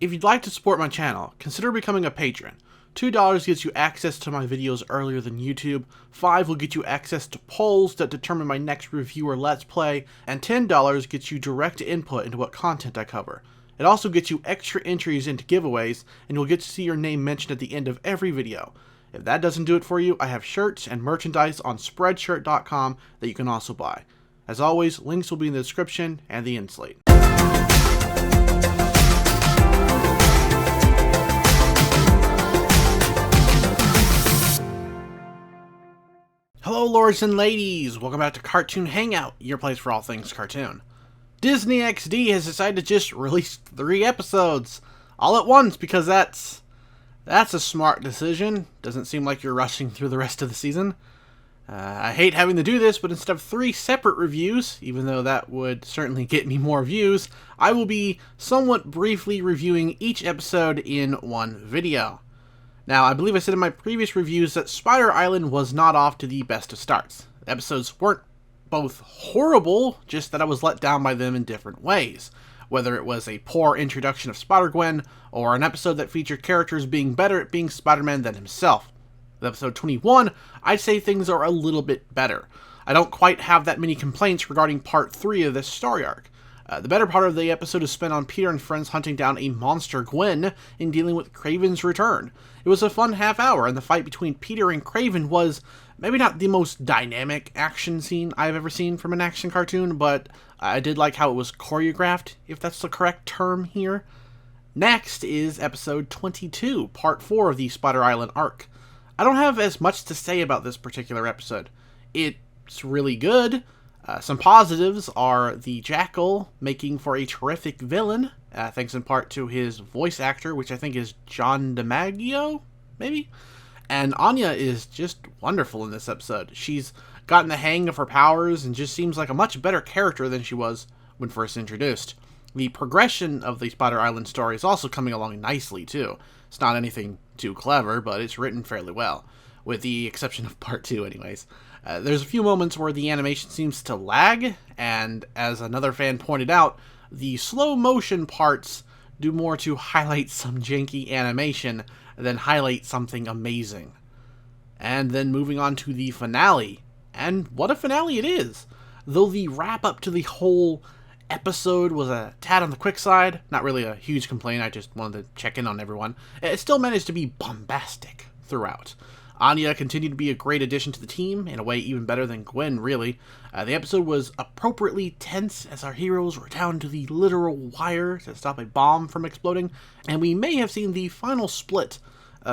If you'd like to support my channel, consider becoming a patron. $2 gets you access to my videos earlier than YouTube, $5 will get you access to polls that determine my next review or let's play, and $10 gets you direct input into what content I cover. It also gets you extra entries into giveaways, and you'll get to see your name mentioned at the end of every video. If that doesn't do it for you, I have shirts and merchandise on Spreadshirt.com that you can also buy. As always, links will be in the description and the end slate. Hello lords and ladies, welcome back to Cartoon Hangout, your place for all things cartoon. Disney XD has decided to just release 3 episodes all at once because that's a smart decision. Doesn't seem like you're rushing through the rest of the season. I hate having to do this, but instead of 3 separate reviews, even though that would certainly get me more views, I will be somewhat briefly reviewing each episode in one video. Now, I believe I said in my previous reviews that Spider Island was not off to the best of starts. The episodes weren't both horrible, just that I was let down by them in different ways. Whether it was a poor introduction of Spider-Gwen, or an episode that featured characters being better at being Spider-Man than himself. With episode 21, I'd say things are a little bit better. I don't quite have that many complaints regarding part 3 of this story arc. The better part of the episode is spent on Peter and friends hunting down a monster Gwen and dealing with Kraven's return. It was a fun half hour, and the fight between Peter and Kraven was maybe not the most dynamic action scene I've ever seen from an action cartoon, but I did like how it was choreographed, if that's the correct term here. Next is episode 22, part 4 of the Spider Island arc. I don't have as much to say about this particular episode. It's really good. Some positives are the Jackal making for a terrific villain, thanks in part to his voice actor, which I think is John DiMaggio, maybe? And Anya is just wonderful in this episode. She's gotten the hang of her powers and just seems like a much better character than she was when first introduced. The progression of the Spider Island story is also coming along nicely, too. It's not anything too clever, but it's written fairly well, with the exception of part 2 anyways. There's a few moments where the animation seems to lag, and as another fan pointed out, the slow motion parts do more to highlight some janky animation than highlight something amazing. And then moving on to the finale, and what a finale it is! Though the wrap up to the whole episode was a tad on the quick side, not really a huge complaint, I just wanted to check in on everyone, it still managed to be bombastic throughout. Anya continued to be a great addition to the team, in a way even better than Gwen, really. The episode was appropriately tense as our heroes were down to the literal wire to stop a bomb from exploding, and we may have seen the final split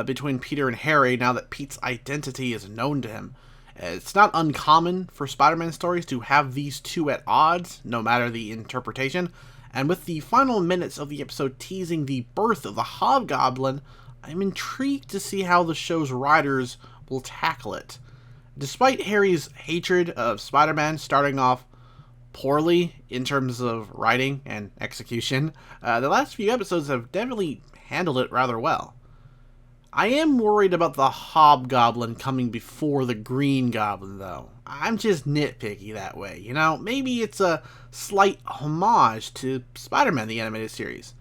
between Peter and Harry now that Pete's identity is known to him. It's not uncommon for Spider-Man stories to have these two at odds, no matter the interpretation, and with the final minutes of the episode teasing the birth of the Hobgoblin, I'm intrigued to see how the show's writers will tackle it. Despite Harry's hatred of Spider-Man starting off poorly in terms of writing and execution, the last few episodes have definitely handled it rather well. I am worried about the Hobgoblin coming before the Green Goblin, though. I'm just nitpicky that way, you know? Maybe it's a slight homage to Spider-Man the Animated Series.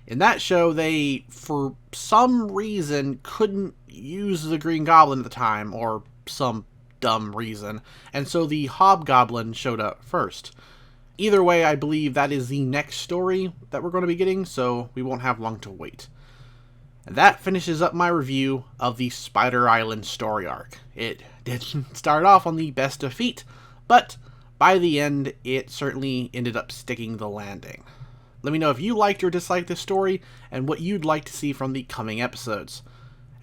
In that show, they, for some reason, couldn't use the Green Goblin at the time, or some dumb reason, and so the Hobgoblin showed up first. Either way, I believe that is the next story that we're going to be getting, so we won't have long to wait. And that finishes up my review of the Spider Island story arc. It didn't start off on the best of feet, but by the end, it certainly ended up sticking the landing. Let me know if you liked or disliked this story, and what you'd like to see from the coming episodes.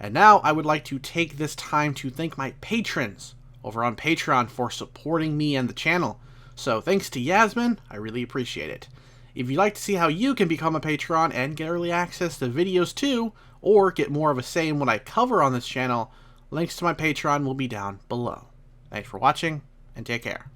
And now, I would like to take this time to thank my patrons over on Patreon for supporting me and the channel. So, thanks to Yasmin, I really appreciate it. If you'd like to see how you can become a patron and get early access to videos too, or get more of a say in what I cover on this channel, links to my Patreon will be down below. Thanks for watching, and take care.